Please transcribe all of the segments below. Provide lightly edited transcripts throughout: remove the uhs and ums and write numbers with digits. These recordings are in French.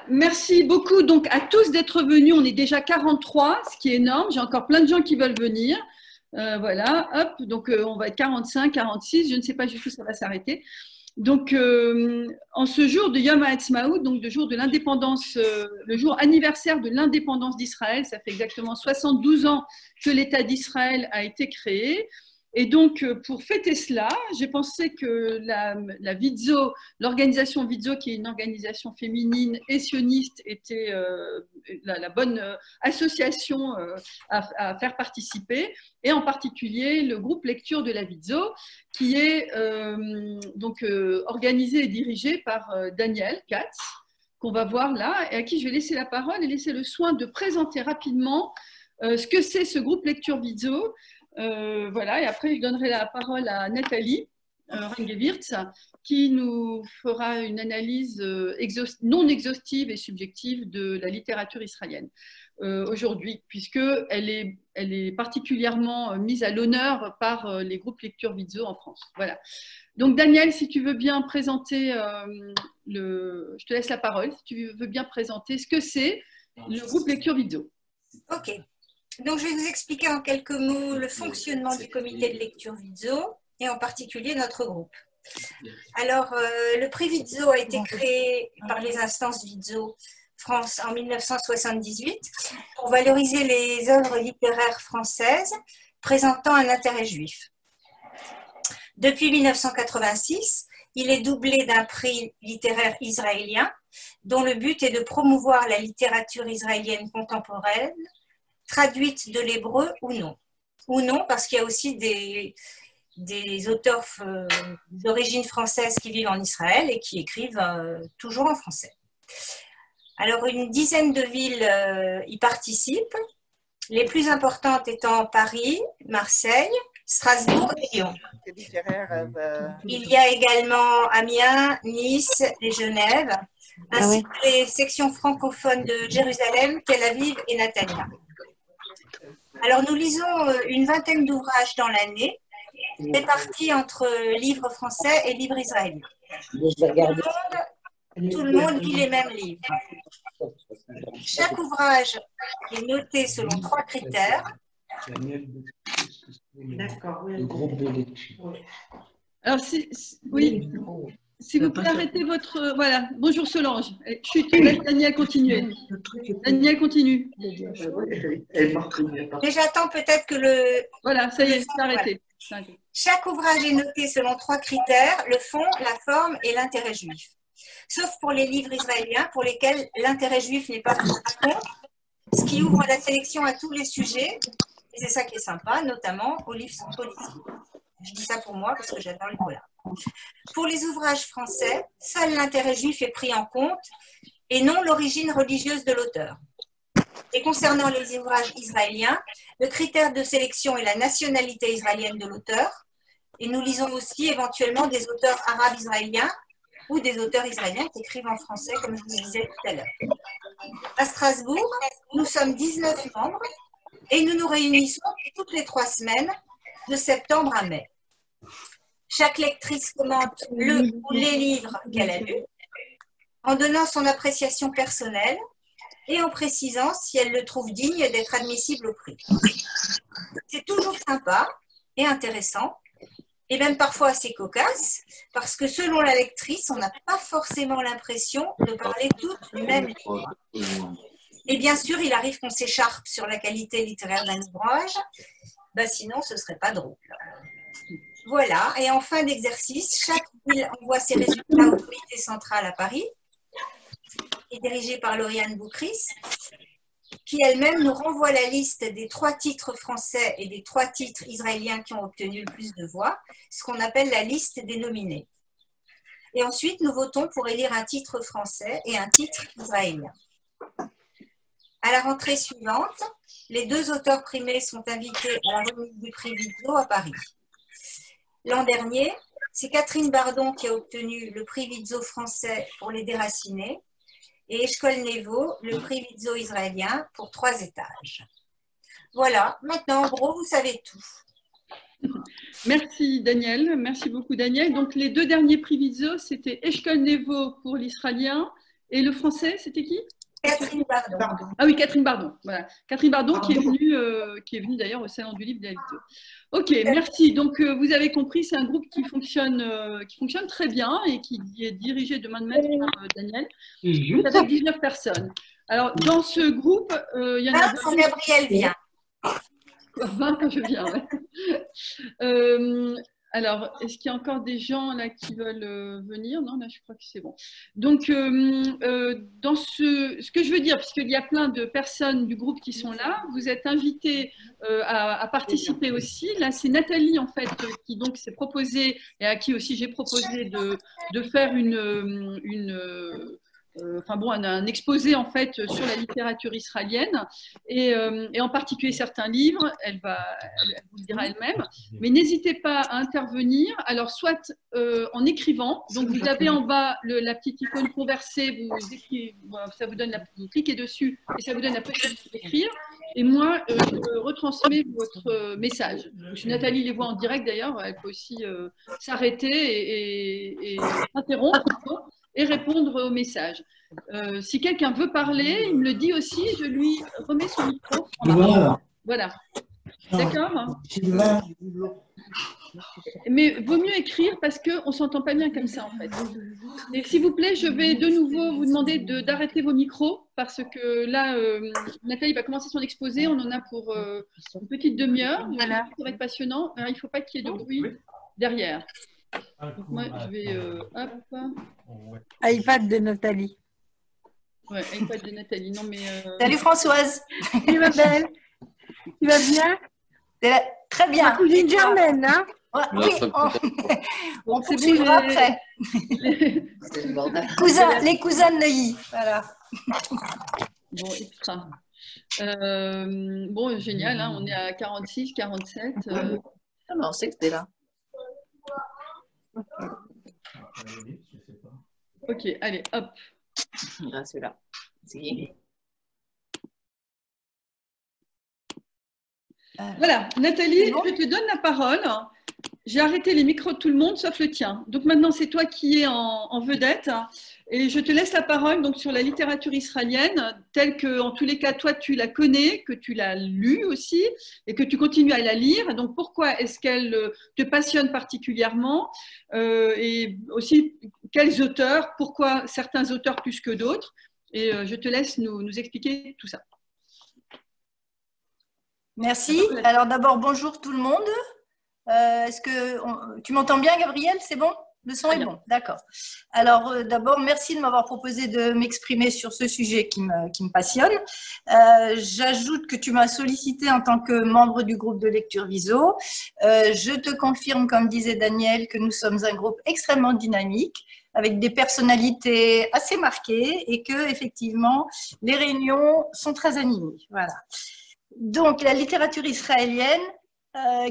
Merci beaucoup donc à tous d'être venus. On est déjà 43, ce qui est énorme. J'ai encore plein de gens qui veulent venir. Voilà, hop, donc on va être 45, 46, je ne sais pas jusqu'où ça va s'arrêter. Donc, en ce jour de Yom HaAtzmaut, donc le jour de l'indépendance, le jour anniversaire de l'indépendance d'Israël, ça fait exactement 72 ans que l'État d'Israël a été créé. Et donc, pour fêter cela, j'ai pensé que la Vitzo, l'organisation Vitzo, qui est une organisation féminine et sioniste, était la bonne association à faire participer, et en particulier le groupe lecture de la Vitzo, qui est donc organisé et dirigé par Daniel Katz, qu'on va voir là, et à qui je vais laisser la parole et laisser le soin de présenter rapidement ce que c'est ce groupe lecture Vitzo. Voilà, et après je donnerai la parole à Nathalie Rengewirtz, qui nous fera une analyse non exhaustive et subjective de la littérature israélienne aujourd'hui, puisqu'elle est particulièrement mise à l'honneur par les groupes lecture Vitzo en France. Voilà. Donc Daniel, si tu veux bien présenter je te laisse la parole, si tu veux bien présenter ce que c'est le groupe lecture Vitzo. Ok. Donc, je vais vous expliquer en quelques mots le fonctionnement du comité de lecture Vitzo et en particulier notre groupe. Alors, le prix Vitzo a été créé par les instances Vitzo France en 1978 pour valoriser les œuvres littéraires françaises présentant un intérêt juif. Depuis 1986, il est doublé d'un prix littéraire israélien dont le but est de promouvoir la littérature israélienne contemporaine traduite de l'hébreu ou non. Ou non, parce qu'il y a aussi des auteurs d'origine française qui vivent en Israël et qui écrivent toujours en français. Alors, une dizaine de villes y participent, les plus importantes étant Paris, Marseille, Strasbourg et Lyon. Il y a également Amiens, Nice et Genève, ainsi que les sections francophones de Jérusalem, Tel Aviv et Natania. Alors, nous lisons une vingtaine d'ouvrages dans l'année, répartis entre livres français et livres israéliens. Tout le monde lit les mêmes livres. Chaque ouvrage est noté selon 3 critères. D'accord, oui. Le groupe de lecture. Alors, oui. Si vous pouvez arrêter votre... Voilà, bonjour Solange. Chut, laisse Daniel continuer. Daniel continue. Mais j'attends peut-être que le... Voilà, ça y est, c'est arrêté. Voilà. Chaque ouvrage est noté selon 3 critères, le fond, la forme et l'intérêt juif. Sauf pour les livres israéliens pour lesquels l'intérêt juif n'est pas pris en compte, ce qui ouvre la sélection à tous les sujets, et c'est ça qui est sympa, notamment aux livres politiques. Je dis ça pour moi parce que j'adore les polars. Pour les ouvrages français, seul l'intérêt juif est pris en compte et non l'origine religieuse de l'auteur. Et concernant les ouvrages israéliens, le critère de sélection est la nationalité israélienne de l'auteur. Et nous lisons aussi éventuellement des auteurs arabes israéliens ou des auteurs israéliens qui écrivent en français, comme je vous le disais tout à l'heure. À Strasbourg, nous sommes 19 membres et nous nous réunissons toutes les 3 semaines, de septembre à mai. Chaque lectrice commente le ou les livres qu'elle a lus, en donnant son appréciation personnelle et en précisant si elle le trouve digne d'être admissible au prix. C'est toujours sympa et intéressant, et même parfois assez cocasse, parce que selon la lectrice, on n'a pas forcément l'impression de parler toutes du même livre. Et bien sûr, il arrive qu'on s'écharpe sur la qualité littéraire d'un ouvrage, sinon ce ne serait pas drôle. Voilà, et en fin d'exercice, chaque ville envoie ses résultats au comité central à Paris, qui est dirigé par Lauriane Boukris, qui elle-même nous renvoie la liste des 3 titres français et des 3 titres israéliens qui ont obtenu le plus de voix, ce qu'on appelle la liste des nominés. Et ensuite, nous votons pour élire un titre français et un titre israélien. À la rentrée suivante, les 2 auteurs primés sont invités à la remise du prix Vitzo à Paris. L'an dernier, c'est Catherine Bardon qui a obtenu le prix Vitzo français pour Les Déracinés et Eshkol Nevo le prix Vitzo israélien pour 3 étages. Voilà, maintenant en gros, vous savez tout. Merci Daniel, merci beaucoup Daniel. Donc les 2 derniers prix Vitzo, c'était Eshkol Nevo pour l'israélien Et le français, c'était qui? Catherine Bardon. Ah oui, Catherine Bardon. Voilà. Catherine Bardon qui est venue d'ailleurs au Salon du Livre d'Alito. Ok, merci. Donc, vous avez compris, c'est un groupe qui fonctionne très bien et qui est dirigé de main de maître par Daniel, avec 19 personnes. Alors, dans ce groupe, il y en a... Quand Gabriel vient. 20 quand je viens, ouais. Alors, est-ce qu'il y a encore des gens là qui veulent venir? Non, là, je crois que c'est bon. Donc, dans ce que je veux dire, puisqu'il y a plein de personnes du groupe qui sont là, vous êtes invités à participer aussi. Là, c'est Nathalie, en fait, qui donc s'est proposée, et à qui aussi j'ai proposé de faire un exposé en fait sur la littérature israélienne et en particulier certains livres, elle vous le dira elle-même, mais n'hésitez pas à intervenir, alors soit en écrivant, donc vous avez en bas la petite icône converser, ça vous donne vous cliquez dessus et ça vous donne la possibilité d'écrire, et moi je retransmets votre message. Si Nathalie les voit en direct d'ailleurs, elle peut aussi s'arrêter et interrompre et répondre au message. Si quelqu'un veut parler, il me le dit aussi, je lui remets son micro. Voilà. D'accord? Mais vaut mieux écrire parce qu'on ne s'entend pas bien comme ça en fait. Et s'il vous plaît, je vais de nouveau vous demander d'arrêter vos micros parce que là, Nathalie va commencer son exposé. On en a pour une petite demi-heure. Voilà. Ça va être passionnant. Alors, il ne faut pas qu'il y ait de bruit derrière. Donc moi, je vais... hop. iPad de Nathalie. Ouais, iPad de Nathalie. Non, mais Salut Françoise. Salut ma belle. Tu vas bien? Très bien. Ma cousine Germaine, hein? Ouais, oui, on poursuivra après. Les cousins Neuilly, voilà. Bon, extra. Bon, génial, hein, on est à 46, 47. On sait que c'était là. Ok, allez, hop. Ah, celui-là. Voilà, Nathalie, je te donne la parole. J'ai arrêté les micros de tout le monde sauf le tien. Donc maintenant, c'est toi qui es en vedette. Et je te laisse la parole donc, sur la littérature israélienne, telle que, en tous les cas, toi, tu la connais, que tu l'as lue aussi, et que tu continues à la lire. Donc, pourquoi est-ce qu'elle te passionne particulièrement? Et aussi, quels auteurs? Pourquoi certains auteurs plus que d'autres? Et je te laisse nous expliquer tout ça. Merci. Alors d'abord, bonjour tout le monde. Est-ce que tu m'entends bien, Gabriel? C'est bon? Le son est bon, d'accord. Alors d'abord, merci de m'avoir proposé de m'exprimer sur ce sujet qui me passionne. J'ajoute que tu m'as sollicité en tant que membre du groupe de lecture Viso. Je te confirme, comme disait Daniel, que nous sommes un groupe extrêmement dynamique, avec des personnalités assez marquées et que effectivement les réunions sont très animées. Voilà. Donc la littérature israélienne,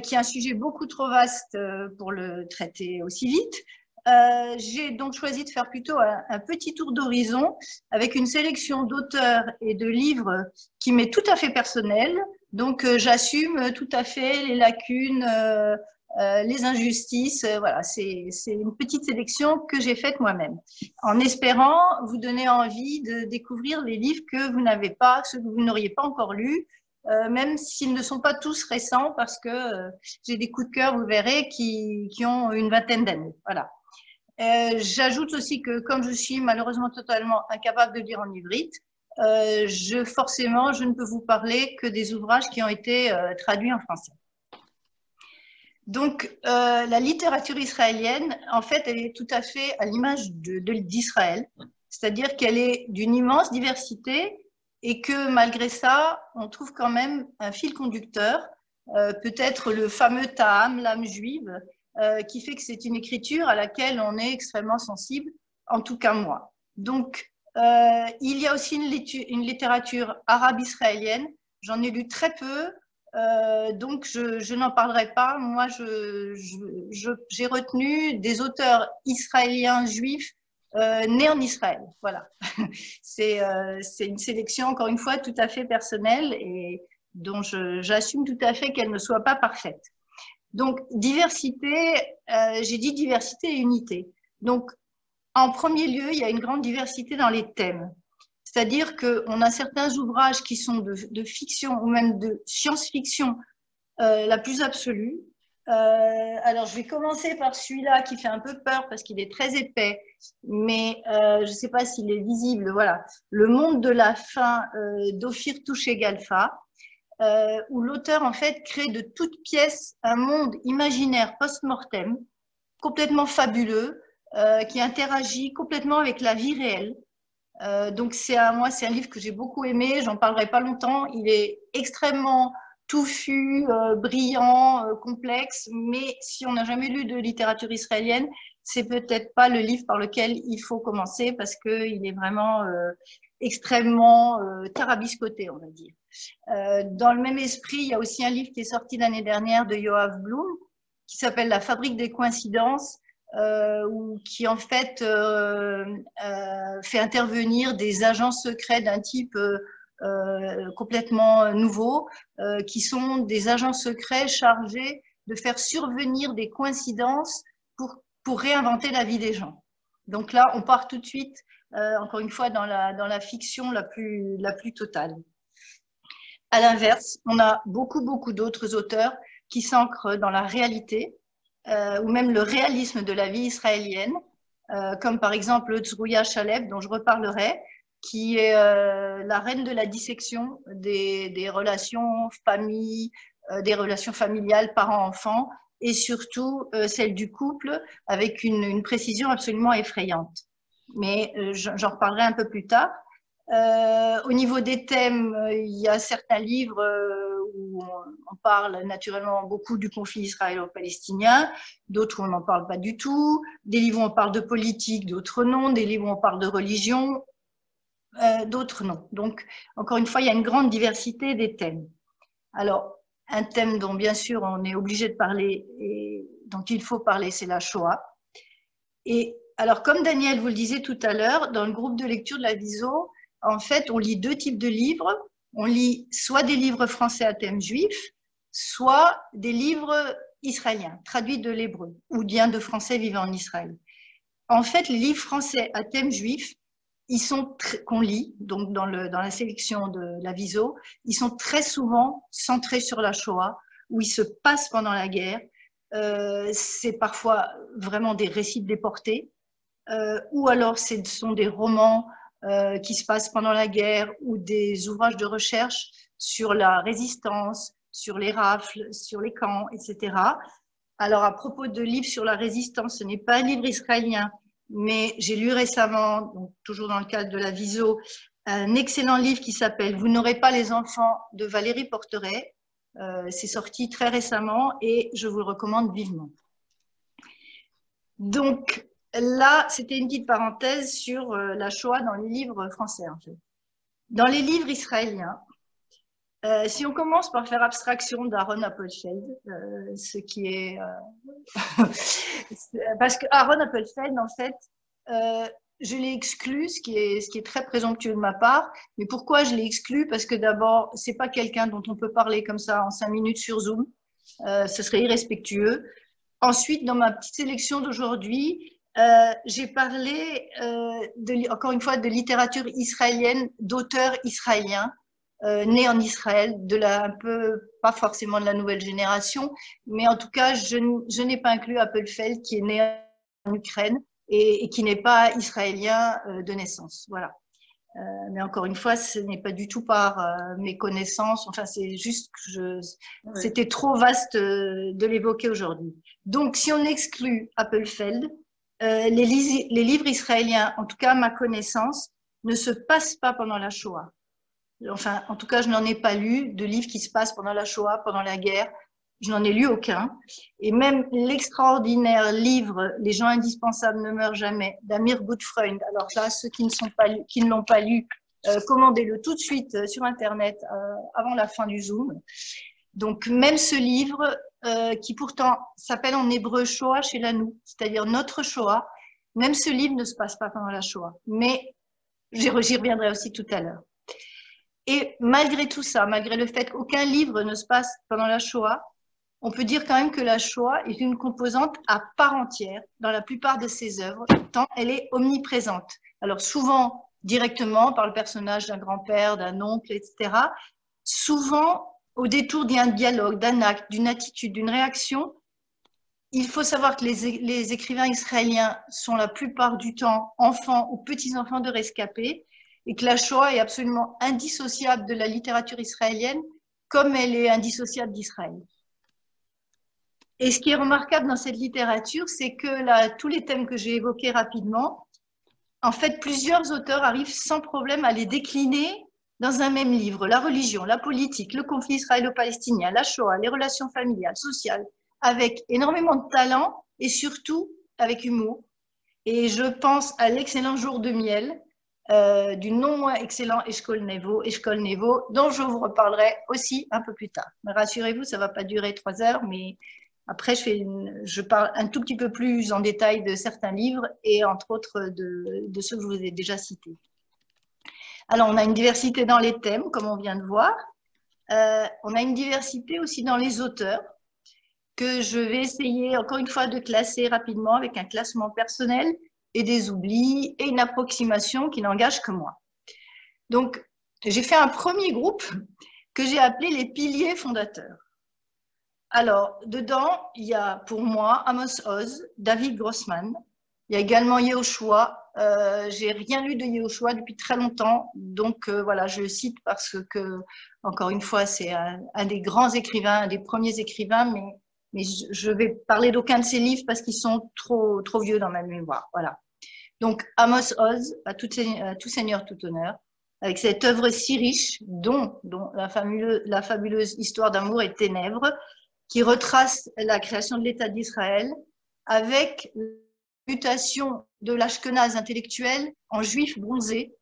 qui est un sujet beaucoup trop vaste pour le traiter aussi vite, j'ai donc choisi de faire plutôt un petit tour d'horizon avec une sélection d'auteurs et de livres qui m'est tout à fait personnelle. Donc j'assume tout à fait les lacunes, les injustices. Voilà, c'est une petite sélection que j'ai faite moi-même, en espérant vous donner envie de découvrir les livres que vous n'avez pas, ceux que vous n'auriez pas encore lus, même s'ils ne sont pas tous récents, parce que j'ai des coups de cœur, vous verrez, qui ont une vingtaine d'années. Voilà. J'ajoute aussi que comme je suis malheureusement totalement incapable de lire en ivrite, forcément, je ne peux vous parler que des ouvrages qui ont été traduits en français. Donc, la littérature israélienne, en fait, elle est tout à fait à l'image d'Israël, c'est-à-dire qu'elle est d'une immense diversité et que malgré ça, on trouve quand même un fil conducteur, peut-être le fameux Taham, l'âme juive, qui fait que c'est une écriture à laquelle on est extrêmement sensible, en tout cas moi. Donc, il y a aussi une littérature arabe-israélienne, j'en ai lu très peu, donc je n'en parlerai pas. Moi, j'ai retenu des auteurs israéliens juifs nés en Israël. Voilà. C'est une sélection, encore une fois, tout à fait personnelle et dont j'assume tout à fait qu'elle ne soit pas parfaite. Donc, diversité, j'ai dit diversité et unité. Donc, En premier lieu, il y a une grande diversité dans les thèmes. C'est-à-dire qu'on a certains ouvrages qui sont de fiction ou même de science-fiction la plus absolue. Alors, je vais commencer par celui-là qui fait un peu peur parce qu'il est très épais, mais je ne sais pas s'il est visible. Voilà, Le monde de la fin d'Ophir Touché-Galfa, où l'auteur en fait crée de toutes pièces un monde imaginaire post-mortem complètement fabuleux qui interagit complètement avec la vie réelle. Donc moi, c'est un livre que j'ai beaucoup aimé. J'en parlerai pas longtemps. Il est extrêmement touffu, brillant, complexe, mais si on n'a jamais lu de littérature israélienne, c'est peut-être pas le livre par lequel il faut commencer parce qu'il est vraiment extrêmement tarabiscoté, on va dire. Dans le même esprit, il y a aussi un livre qui est sorti l'année dernière de Yoav Bloom qui s'appelle La fabrique des coïncidences, qui en fait fait intervenir des agents secrets d'un type complètement nouveau, qui sont des agents secrets chargés de faire survenir des coïncidences pour réinventer la vie des gens. Donc là, on part tout de suite, encore une fois, dans la fiction la plus totale. À l'inverse, on a beaucoup d'autres auteurs qui s'ancrent dans la réalité, ou même le réalisme de la vie israélienne, comme par exemple Tzrouya Shaleb, dont je reparlerai, qui est la reine de la dissection des relations famille, des relations familiales, parents-enfants, et surtout celle du couple, avec une précision absolument effrayante. Mais j'en reparlerai un peu plus tard. Au niveau des thèmes, il y a certains livres où on parle naturellement beaucoup du conflit israélo-palestinien, d'autres où on n'en parle pas du tout, des livres où on parle de politique, d'autres non, des livres où on parle de religion, d'autres non. Donc, encore une fois, il y a une grande diversité des thèmes. Alors, un thème dont bien sûr on est obligé de parler et dont il faut parler, c'est la Shoah. Et alors, comme Daniel vous le disait tout à l'heure, dans le groupe de lecture de la Viso, en fait, on lit deux types de livres. On lit soit des livres français à thème juif, soit des livres israéliens, traduits de l'hébreu, ou bien de Français vivant en Israël. En fait, les livres français à thème juif, qu'on lit, donc dans la sélection de la Viso, ils sont très souvent centrés sur la Shoah, où ils se passent pendant la guerre. C'est parfois vraiment des récits de déportés, ou alors ce sont des romans qui se passent pendant la guerre ou des ouvrages de recherche sur la résistance, sur les rafles, sur les camps, etc. Alors, à propos de livres sur la résistance, ce n'est pas un livre israélien, mais j'ai lu récemment, donc toujours dans le cadre de la Viso, un excellent livre qui s'appelle « Vous n'aurez pas les enfants » de Valérie Porteret. C'est sorti très récemment et je vous le recommande vivement. Donc, là, c'était une petite parenthèse sur la Shoah dans les livres français, en fait. Dans les livres israéliens, si on commence par faire abstraction d'Aaron Appelfeld, ce qui est... parce que Aaron Appelfeld, en fait, je l'ai exclu, ce qui est très présomptueux de ma part. Mais pourquoi je l'ai exclu? Parce que d'abord, c'est pas quelqu'un dont on peut parler comme ça en 5 minutes sur Zoom. Ce serait irrespectueux. Ensuite, dans ma petite sélection d'aujourd'hui, j'ai parlé, encore une fois, de littérature israélienne, d'auteurs israéliens nés en Israël, un peu, pas forcément de la nouvelle génération, mais en tout cas, je n'ai pas inclus Appelfeld, qui est né en Ukraine et qui n'est pas israélien de naissance. Voilà. Mais encore une fois, ce n'est pas du tout par mes connaissances. Enfin, c'est juste que c'était trop vaste de l'évoquer aujourd'hui. Donc, si on exclut Appelfeld, les livres israéliens, en tout cas à ma connaissance, ne se passent pas pendant la Shoah. Enfin, en tout cas, je n'en ai pas lu de livres qui se passent pendant la Shoah, pendant la guerre. Je n'en ai lu aucun. Et même l'extraordinaire livre « Les gens indispensables ne meurent jamais » d'Amir Gutfreund. Alors là, ceux qui ne l'ont pas lu, commandez-le tout de suite sur Internet avant la fin du Zoom. Donc, même ce livre, qui pourtant s'appelle en hébreu Shoah chez Lanou, c'est-à-dire notre Shoah, même ce livre ne se passe pas pendant la Shoah. Mais j'y reviendrai aussi tout à l'heure. Et malgré tout ça, malgré le fait qu'aucun livre ne se passe pendant la Shoah, on peut dire quand même que la Shoah est une composante à part entière dans la plupart de ses œuvres, tant elle est omniprésente. Alors souvent directement par le personnage d'un grand-père, d'un oncle, etc. Souvent au détour d'un dialogue, d'un acte, d'une attitude, d'une réaction. Il faut savoir que les écrivains israéliens sont la plupart du temps enfants ou petits-enfants de rescapés et que la Shoah est absolument indissociable de la littérature israélienne comme elle est indissociable d'Israël. Et ce qui est remarquable dans cette littérature, c'est que là, tous les thèmes que j'ai évoqués rapidement, en fait, plusieurs auteurs arrivent sans problème à les décliner dans un même livre. La religion, la politique, le conflit israélo-palestinien, la Shoah, les relations familiales, sociales, avec énormément de talent et surtout avec humour. Et je pense à l'excellent Jour de miel du non moins excellent Eshkol Nevo, dont je vous reparlerai aussi un peu plus tard. Mais rassurez-vous, ça ne va pas durer 3 heures, mais après, je parle un tout petit peu plus en détail de certains livres et entre autres de ceux que je vous ai déjà cités. Alors, on a une diversité dans les thèmes, comme on vient de voir. On a une diversité aussi dans les auteurs, que je vais essayer encore une fois de classer rapidement avec un classement personnel et des oublis et une approximation qui n'engage que moi. Donc, j'ai fait un premier groupe que j'ai appelé les piliers fondateurs. Alors, dedans, il y a pour moi Amos Oz, David Grossman. Il y a également Yehoshua. J'ai rien lu de Yehoshua depuis très longtemps, donc voilà, je le cite parce que, encore une fois, c'est un des grands écrivains, un des premiers écrivains, mais je vais parler d'aucun de ses livres parce qu'ils sont trop vieux dans ma mémoire. Voilà. Donc, Amos Oz, à tout seigneur, tout honneur, avec cette œuvre si riche, dont la fabuleuse histoire d'amour et ténèbres, qui retrace la création de l'État d'Israël avec la mutation de l'Ashkenaz intellectuel en juif bronzé,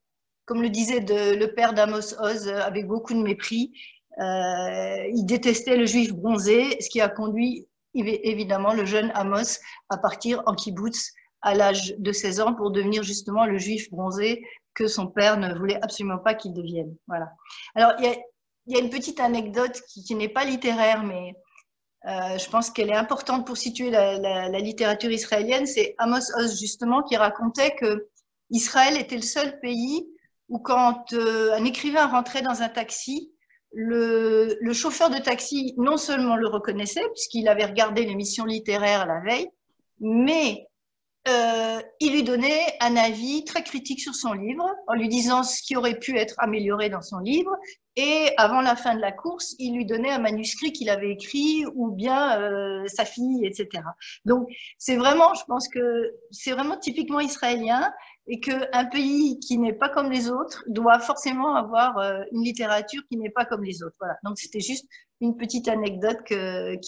comme le disait le père d'Amos Oz avec beaucoup de mépris. Il détestait le juif bronzé, ce qui a conduit évidemment le jeune Amos à partir en kibbutz à l'âge de 16 ans pour devenir justement le juif bronzé que son père ne voulait absolument pas qu'il devienne. Voilà. Alors, il y a une petite anecdote qui n'est pas littéraire, mais je pense qu'elle est importante pour situer la littérature israélienne. C'est Amos Oz, justement, qui racontait que Israël était le seul pays où quand un écrivain rentrait dans un taxi, le chauffeur de taxi non seulement le reconnaissait, puisqu'il avait regardé l'émission littéraire la veille, mais il lui donnait un avis très critique sur son livre, en lui disant ce qui aurait pu être amélioré dans son livre, et avant la fin de la course, il lui donnait un manuscrit qu'il avait écrit, ou bien sa fille, etc. Donc, c'est vraiment, je pense que c'est vraiment typiquement israélien, et qu'un pays qui n'est pas comme les autres doit forcément avoir une littérature qui n'est pas comme les autres. Voilà. Donc, c'était juste une petite anecdote que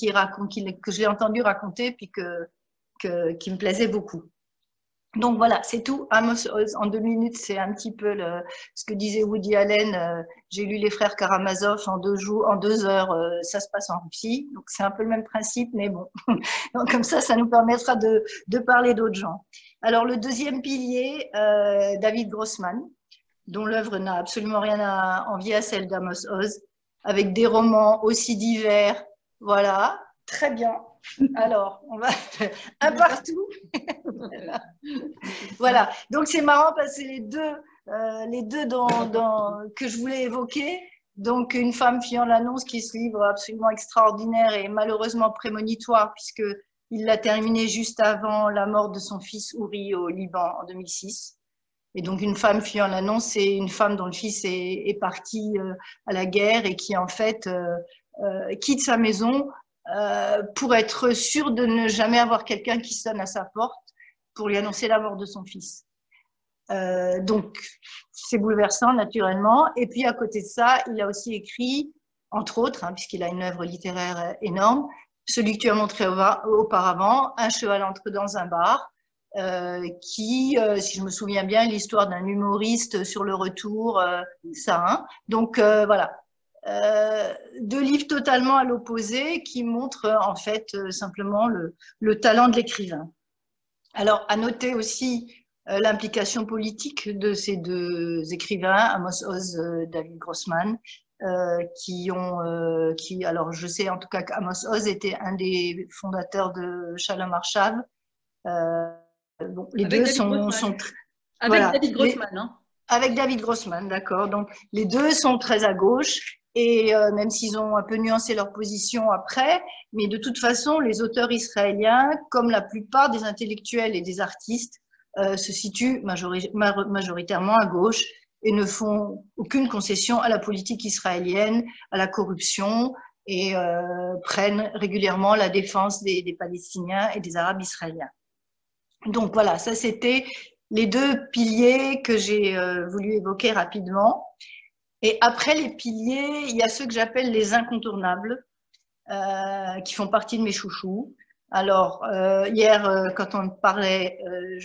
j'ai entendu raconter, puis qui me plaisait beaucoup. Donc voilà, c'est tout. Amos Oz, en 2 minutes, c'est un petit peu ce que disait Woody Allen. J'ai lu Les Frères Karamazov en 2 heures, ça se passe en Russie. Donc c'est un peu le même principe, mais bon. Donc comme ça nous permettra de parler d'autres gens. Alors le deuxième pilier, David Grossman, dont l'œuvre n'a absolument rien à envier à celle d'Amos Oz, avec des romans aussi divers. Voilà, très bien. Alors, on va un partout. Voilà. Donc c'est marrant parce que les deux que je voulais évoquer. Donc une femme fuyant l'annonce, qui est ce livre absolument extraordinaire et malheureusement prémonitoire puisque il l'a terminé juste avant la mort de son fils Uri au Liban en 2006. Et donc une femme fuyant l'annonce, c'est une femme dont le fils est parti à la guerre et qui en fait quitte sa maison pour être sûre de ne jamais avoir quelqu'un qui sonne à sa porte pour lui annoncer la mort de son fils. Donc, c'est bouleversant, naturellement. Et puis, à côté de ça, il a aussi écrit, entre autres, puisqu'il a une œuvre littéraire énorme, celui que tu as montré auparavant, Un cheval entre dans un bar, qui, si je me souviens bien, l'histoire d'un humoriste sur le retour, ça. Donc, voilà. 2 livres totalement à l'opposé qui montrent en fait simplement le talent de l'écrivain. Alors, à noter aussi l'implication politique de ces 2 écrivains, Amos Oz, David Grossman, alors je sais en tout cas qu'Amos Oz était un des fondateurs de Shalom Arshav. Bon, les Avec deux David sont Grossman. Avec voilà, David Grossman, hein. Avec David Grossman, d'accord. Donc, les deux sont très à gauche, et même s'ils ont un peu nuancé leur position après, mais de toute façon, les auteurs israéliens, comme la plupart des intellectuels et des artistes, se situent majoritairement à gauche et ne font aucune concession à la politique israélienne, à la corruption, et prennent régulièrement la défense des Palestiniens et des Arabes israéliens. Donc voilà, ça c'était les deux piliers que j'ai voulu évoquer rapidement. Et après les piliers, il y a ceux que j'appelle les incontournables, qui font partie de mes chouchous. Alors, hier, quand on parlait,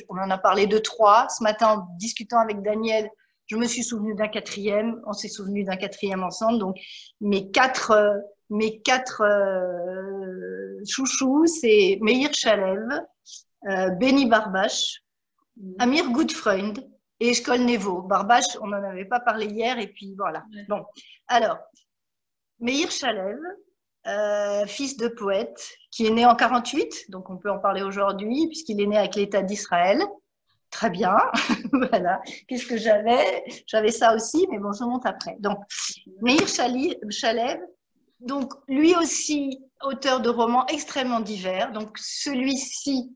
on en a parlé de 3. Ce matin, en discutant avec Daniel, je me suis souvenue d'un 4e. On s'est souvenu d'un 4e ensemble. Donc, mes quatre chouchous, c'est Meir Shalev, Benny Barbash, Amir Gutfreund et Eshkol Nevo. Barbash, on n'en avait pas parlé hier, et puis voilà. Bon, alors, Meir Shalev, fils de poète, qui est né en 48, donc on peut en parler aujourd'hui, puisqu'il est né avec l'État d'Israël. Très bien, voilà. Qu'est-ce que j'avais? J'avais ça aussi, mais bon, je monte après. Donc, Meir Shalev, donc lui aussi auteur de romans extrêmement divers. Donc, celui-ci,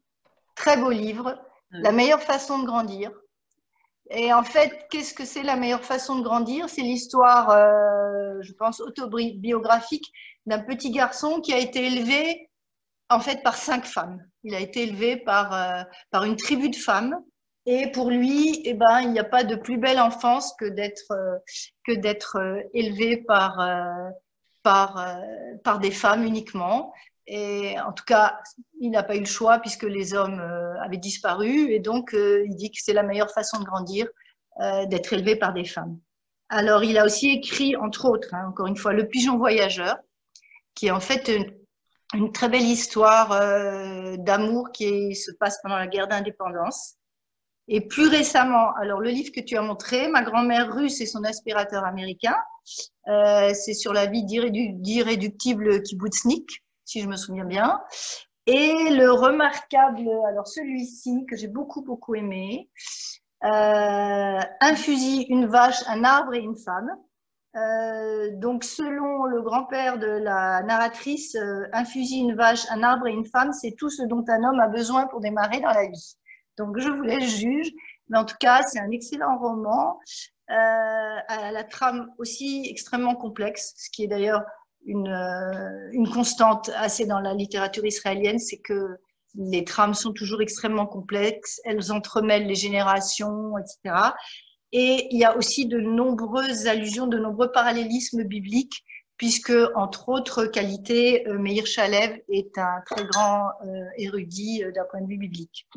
très beau livre, La meilleure façon de grandir. Et en fait, qu'est-ce que c'est la meilleure façon de grandir? C'est l'histoire, je pense, autobiographique d'un petit garçon qui a été élevé, en fait, par 5 femmes. Il a été élevé par une tribu de femmes. Et pour lui, eh ben, il n'y a pas de plus belle enfance que d'être élevé par des femmes uniquement. Et en tout cas, il n'a pas eu le choix puisque les hommes avaient disparu. Et donc, il dit que c'est la meilleure façon de grandir, d'être élevé par des femmes. Alors, il a aussi écrit, entre autres, hein, encore une fois, Le Pigeon Voyageur, qui est en fait une très belle histoire d'amour qui se passe pendant la guerre d'indépendance. Et plus récemment, alors le livre que tu as montré, Ma grand-mère russe et son aspirateur américain, c'est sur la vie d'irréductible kibbutznik, si je me souviens bien. Et le remarquable, alors celui-ci que j'ai beaucoup aimé, Un fusil, une vache, un arbre et une femme. Donc selon le grand-père de la narratrice, un fusil, une vache, un arbre et une femme, c'est tout ce dont un homme a besoin pour démarrer dans la vie. Donc je vous laisse juger, mais en tout cas c'est un excellent roman, à la trame aussi extrêmement complexe, ce qui est d'ailleurs une constante assez dans la littérature israélienne, c'est que les trames sont toujours extrêmement complexes, elles entremêlent les générations, etc. Et il y a aussi de nombreuses allusions, de nombreux parallélismes bibliques, puisque, entre autres qualités, Meir Shalev est un très grand érudit d'un point de vue biblique.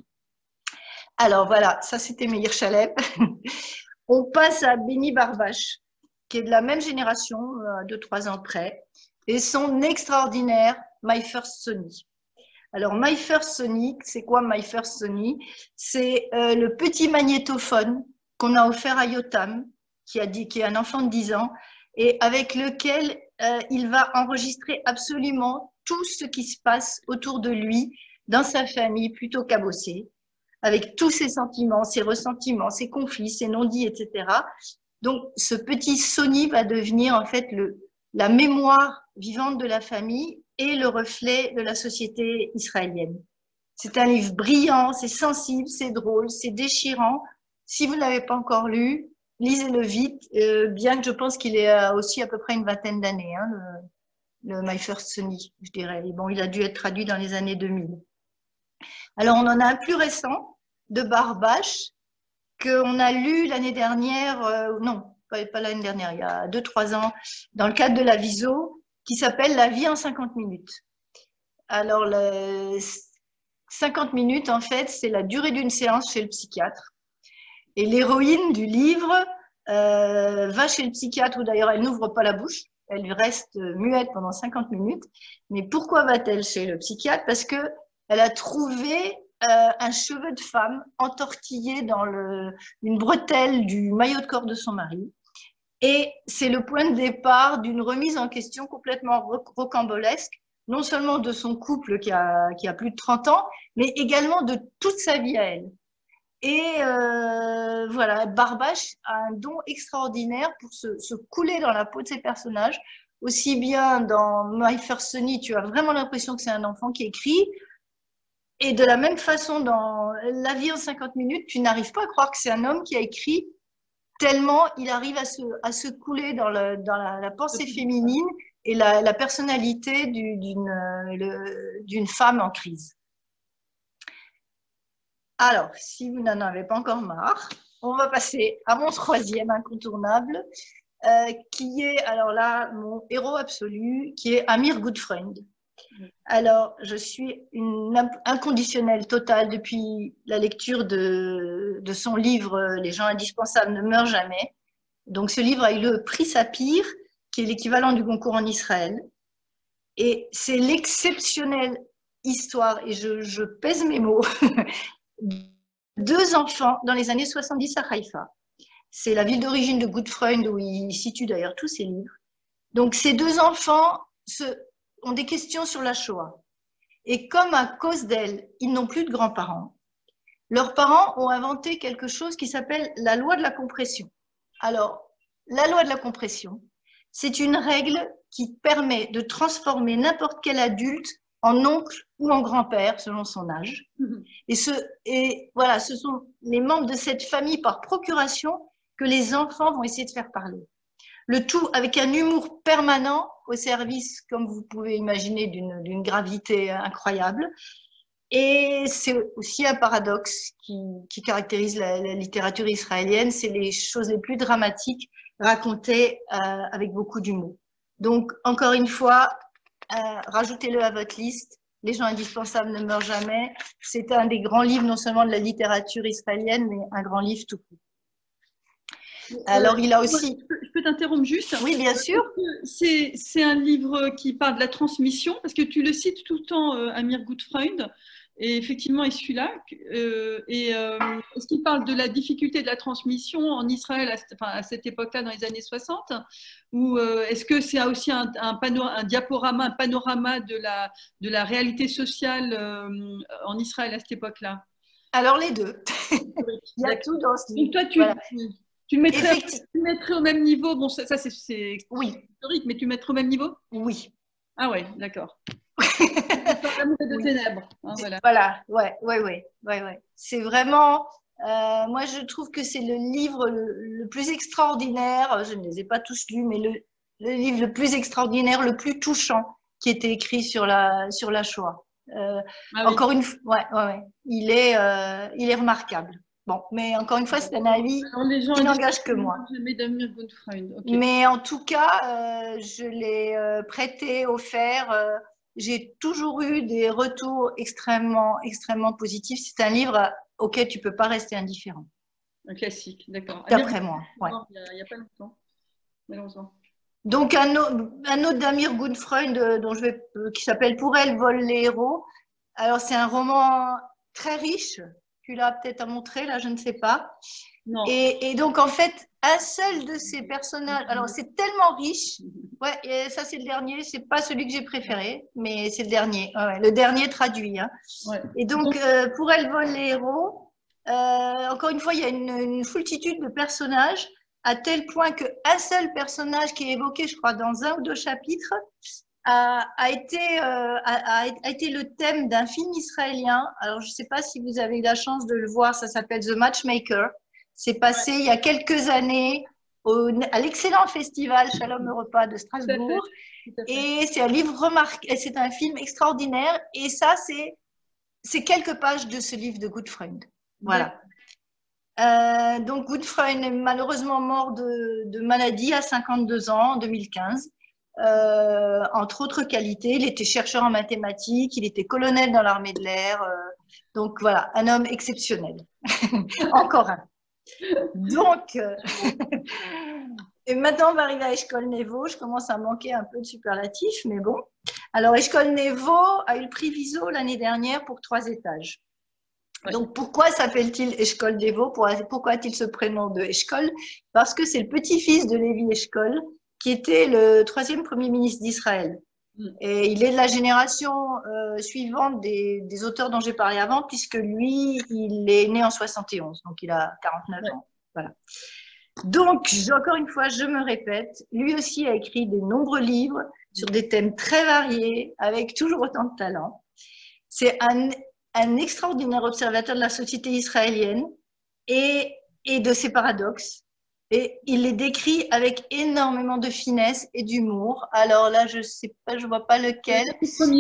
Alors voilà, ça c'était Meir Shalev. On passe à Benny Barbash, qui est de la même génération, 2-3 ans près, et son extraordinaire My First Sony. Alors, My First Sony, c'est quoi My First Sony? C'est le petit magnétophone qu'on a offert à Yotam, qui est un enfant de 10 ans, et avec lequel il va enregistrer absolument tout ce qui se passe autour de lui, dans sa famille plutôt cabossée, avec tous ses sentiments, ses ressentiments, ses conflits, ses non-dits, etc. Donc, ce petit Sony va devenir en fait la mémoire vivante de la famille et le reflet de la société israélienne. C'est un livre brillant, c'est sensible, c'est drôle, c'est déchirant. Si vous ne l'avez pas encore lu, lisez-le vite, bien que je pense qu'il ait aussi à peu près une vingtaine d'années, hein, le My First Sony, je dirais. Et bon, il a dû être traduit dans les années 2000. Alors, on en a un plus récent, de Barbash, qu'on a lu l'année dernière, non, pas l'année dernière, il y a 2-3 ans, dans le cadre de la Viso, qui s'appelle La vie en 50 minutes. Alors, 50 minutes, en fait, c'est la durée d'une séance chez le psychiatre. Et l'héroïne du livre va chez le psychiatre, où d'ailleurs, elle n'ouvre pas la bouche, elle reste muette pendant 50 minutes. Mais pourquoi va-t-elle chez le psychiatre? Parce qu'elle a trouvé un cheveu de femme entortillé dans une bretelle du maillot de corps de son mari. Et c'est le point de départ d'une remise en question complètement rocambolesque, non seulement de son couple qui a plus de 30 ans, mais également de toute sa vie à elle. Et voilà, Barbache a un don extraordinaire pour se couler dans la peau de ses personnages. Aussi bien dans My First Sonny, tu as vraiment l'impression que c'est un enfant qui écrit. Et de la même façon, dans La vie en 50 minutes, tu n'arrives pas à croire que c'est un homme qui a écrit, tellement il arrive à se couler dans la pensée féminine et la personnalité d'une femme en crise. Alors, si vous n'en avez pas encore marre, on va passer à mon troisième incontournable, qui est, alors là, mon héros absolu, qui est Amir Gutfreund. Alors, je suis une inconditionnelle totale depuis la lecture de son livre « Les gens indispensables ne meurent jamais ». Donc, ce livre a eu le prix Sapir, qui est l'équivalent du Goncourt en Israël. Et c'est l'exceptionnelle histoire, et je pèse mes mots, deux enfants dans les années 70 à Haïfa. C'est la ville d'origine de Gutfreund, où il situe d'ailleurs tous ses livres. Donc, ces deux enfants ont des questions sur la Shoah. Et comme à cause d'elle, ils n'ont plus de grands-parents, leurs parents ont inventé quelque chose qui s'appelle la loi de la compression. Alors, la loi de la compression, c'est une règle qui permet de transformer n'importe quel adulte en oncle ou en grand-père, selon son âge. Et voilà, ce sont les membres de cette famille par procuration que les enfants vont essayer de faire parler. Le tout avec un humour permanent au service, comme vous pouvez imaginer, d'une gravité incroyable. Et c'est aussi un paradoxe qui caractérise la littérature israélienne, c'est les choses les plus dramatiques racontées avec beaucoup d'humour. Donc, encore une fois, rajoutez-le à votre liste. Les gens indispensables ne meurent jamais. C'est un des grands livres, non seulement de la littérature israélienne, mais un grand livre tout court. Alors, il a aussi… Je peux t'interrompre juste? Oui, bien sûr. C'est un livre qui parle de la transmission, parce que tu le cites tout le temps, Amir Gutfreund, et effectivement, il suit là. Est-ce qu'il parle de la difficulté de la transmission en Israël à cette époque-là, dans les années 60? Ou est-ce que c'est aussi un diaporama, un panorama de la réalité sociale en Israël à cette époque-là? Alors, les deux. Il y a tout dans ce livre. Donc, toi, tu le mettrais au même niveau. Bon, ça c'est oui. Historique, mais tu le mettrais au même niveau? Oui. Ah ouais, d'accord. L'amour de ténèbres. Hein, voilà, ouais. C'est vraiment, moi je trouve que c'est le livre le plus extraordinaire, je ne les ai pas tous lus, mais le livre le plus extraordinaire, le plus touchant qui était écrit sur la Shoah. Encore une fois, il est remarquable. Bon, mais encore une fois, c'est un avis qui n'engage que moi. Okay. Mais en tout cas, je l'ai prêté, offert. J'ai toujours eu des retours extrêmement positifs. C'est un livre auquel tu ne peux pas rester indifférent. Un classique, d'accord. D'après moi, ouais. Il n'y a pas longtemps, malheureusement. Donc, un autre d'Amir Gutfreund qui s'appelle « Pour elle volent les héros ». Alors, c'est un roman très riche. Tu l'as peut-être à montrer, là, je ne sais pas. Non. Et donc, en fait, un seul de ces personnages… Alors, c'est tellement riche. Ouais, et ça, c'est le dernier. C'est pas celui que j'ai préféré, mais c'est le dernier. Ouais, le dernier traduit. Hein. Ouais. Et donc, pour elle volent les héros, encore une fois, il y a une foultitude de personnages, à tel point qu'un seul personnage qui est évoqué, je crois, dans un ou deux chapitres, a été le thème d'un film israélien. Alors, je ne sais pas si vous avez eu la chance de le voir, ça s'appelle The Matchmaker. C'est passé il y a quelques années à l'excellent festival Shalom Europa de Strasbourg. Et c'est un livre remarquable, c'est un film extraordinaire. Et ça, c'est quelques pages de ce livre de Gutfreund. Voilà. Donc, Gutfreund est malheureusement mort de maladie à 52 ans, en 2015. Entre autres qualités, il était chercheur en mathématiques, il était colonel dans l'armée de l'air, donc voilà, un homme exceptionnel. Encore un. Donc, et maintenant on va arriver à Eshkol Nevo. Je commence à manquer un peu de superlatifs, mais bon. Alors, Eshkol Nevo a eu le prix Viso l'année dernière pour 3 étages. Ouais. Donc, pourquoi s'appelle-t-il Eshkol Nevo? Pourquoi a-t-il ce prénom de Eshkol? Parce que c'est le petit-fils de Lévi Eshkol, qui était le 3e premier ministre d'Israël. Et il est de la génération suivante des auteurs dont j'ai parlé avant, puisque lui, il est né en 71, donc il a 49 ans. Voilà. Donc, encore une fois, je me répète, lui aussi a écrit de nombreux livres sur des thèmes très variés, avec toujours autant de talent. C'est un extraordinaire observateur de la société israélienne et de ses paradoxes. Et il les décrit avec énormément de finesse et d'humour. Alors là, je sais pas, je vois pas lequel.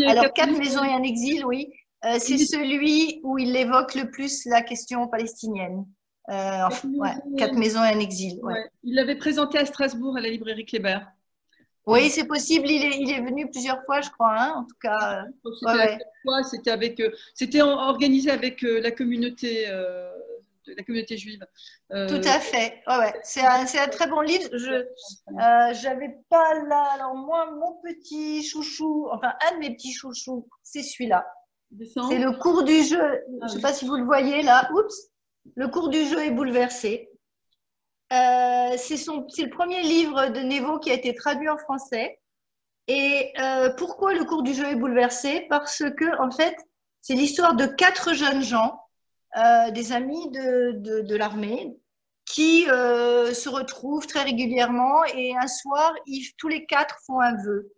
Alors, 4 maisons et un exil, oui. C'est celui où il évoque le plus la question palestinienne. 4 maisons et un exil. Ouais. Ouais. Il l'avait présenté à Strasbourg, à la librairie Kléber. Oui, c'est possible. Il est venu plusieurs fois, je crois. Hein, en tout cas, c'était organisé avec la communauté juive. Tout à fait. Ouais. C'est un très bon livre. J'avais pas là. Alors moi, mon petit chouchou, enfin un de mes petits chouchous, c'est celui-là. C'est le cours du jeu. Je ne sais pas si vous le voyez là. Oups. Le cours du jeu est bouleversé. C'est le premier livre de Nevo qui a été traduit en français. Et pourquoi le cours du jeu est bouleversé? Parce que, en fait, c'est l'histoire de 4 jeunes gens, des amis de l'armée, qui se retrouvent très régulièrement. Et un soir, tous les 4 font un vœu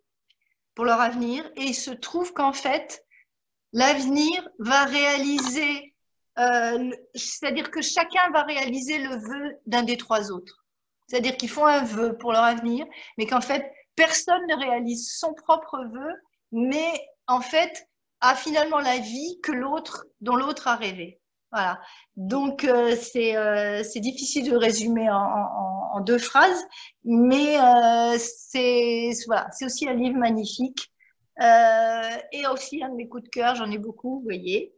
pour leur avenir. Et il se trouve qu'en fait, l'avenir va réaliser. C'est-à-dire que chacun va réaliser le vœu d'un des 3 autres. C'est-à-dire qu'ils font un vœu pour leur avenir, mais qu'en fait, personne ne réalise son propre vœu, mais en fait, a finalement la vie dont l'autre a rêvé. Voilà. Donc, c'est difficile de résumer en 2 phrases, mais c'est aussi un livre magnifique. Et aussi un de mes coups de cœur, j'en ai beaucoup, vous voyez.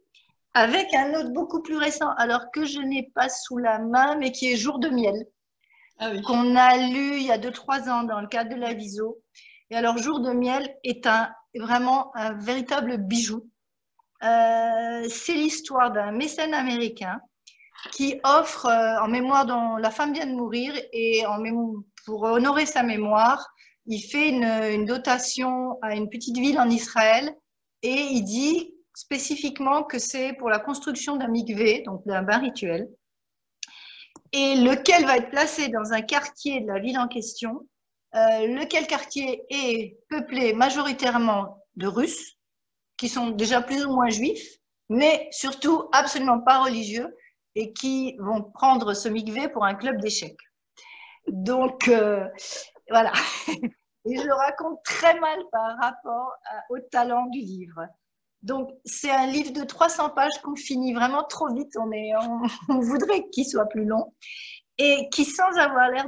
Avec un autre beaucoup plus récent, alors que je n'ai pas sous la main, mais qui est Jour de miel, qu'on a lu il y a 2-3 ans dans le cadre de la Viso. Et alors, Jour de miel est vraiment un véritable bijou. C'est l'histoire d'un mécène américain qui offre, en mémoire dont la femme vient de mourir, et pour honorer sa mémoire, il fait une dotation à une petite ville en Israël, et il dit spécifiquement que c'est pour la construction d'un mikvé, donc d'un bain rituel, et lequel va être placé dans un quartier de la ville en question, lequel quartier est peuplé majoritairement de Russes, qui sont déjà plus ou moins juifs, mais surtout absolument pas religieux, et qui vont prendre ce mikvé pour un club d'échecs. Donc, voilà. Et je le raconte très mal par rapport au talent du livre. Donc, c'est un livre de 300 pages qu'on finit vraiment trop vite. On voudrait qu'il soit plus long. Et qui, sans avoir l'air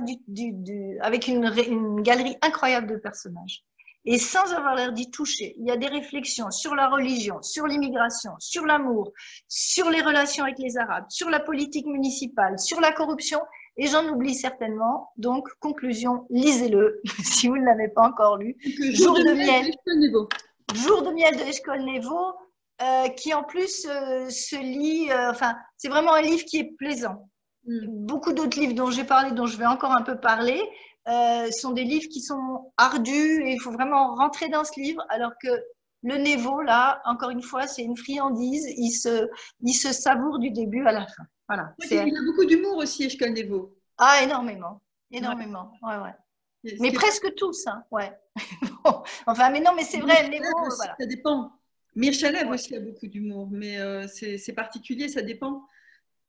avec une galerie incroyable de personnages, et sans avoir l'air d'y toucher, il y a des réflexions sur la religion, sur l'immigration, sur l'amour, sur les relations avec les Arabes, sur la politique municipale, sur la corruption, et j'en oublie certainement. Donc, conclusion, lisez-le, si vous ne l'avez pas encore lu. Jour de miel. Jour de miel de Eshkol Nevo, qui en plus se lit, c'est vraiment un livre qui est plaisant. Beaucoup d'autres livres dont j'ai parlé, dont je vais encore un peu parler, sont des livres qui sont ardus, et il faut vraiment rentrer dans ce livre, alors que le Nevo, là, encore une fois, c'est une friandise, il se savoure du début à la fin. Voilà. Il a beaucoup d'humour aussi, Eshkol Nevo. Ah, énormément. Ouais. Mais presque tous, hein, ouais. Enfin, mais non, mais c'est vrai, Nevo, voilà. Ça dépend. Mir Shalev aussi a beaucoup d'humour, mais c'est particulier, ça dépend.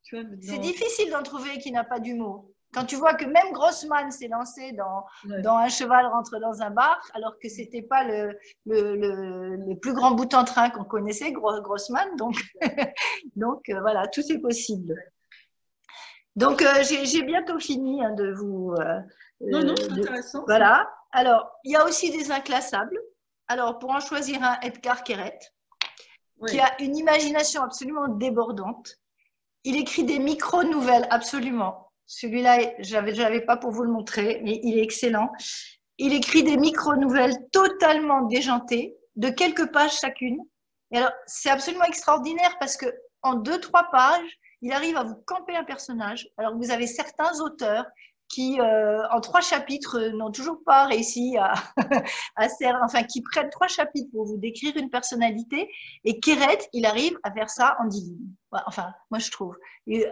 C'est difficile d'en trouver qui n'a pas d'humour. Quand tu vois que même Grossman s'est lancé dans Un cheval rentre dans un bar, alors que c'était pas le plus grand bout en train qu'on connaissait, Grossman. Donc, voilà, tout est possible. Donc, j'ai bientôt fini de vous... non, c'est intéressant. Voilà. Alors, il y a aussi des inclassables. Alors, pour en choisir un, Edgar Keret, qui a une imagination absolument débordante. Il écrit des micro-nouvelles, absolument. Celui-là, je n'avais pas pour vous le montrer, mais il est excellent. Il écrit des micro-nouvelles totalement déjantées, de quelques pages chacune. Et alors, c'est absolument extraordinaire parce que en 2-3 pages, il arrive à vous camper un personnage. Alors que vous avez certains auteurs qui, en 3 chapitres, n'ont toujours pas réussi enfin, qui prennent 3 chapitres pour vous décrire une personnalité. Et Kéret, il arrive à faire ça en 10 lignes. Enfin, moi, je trouve. Et,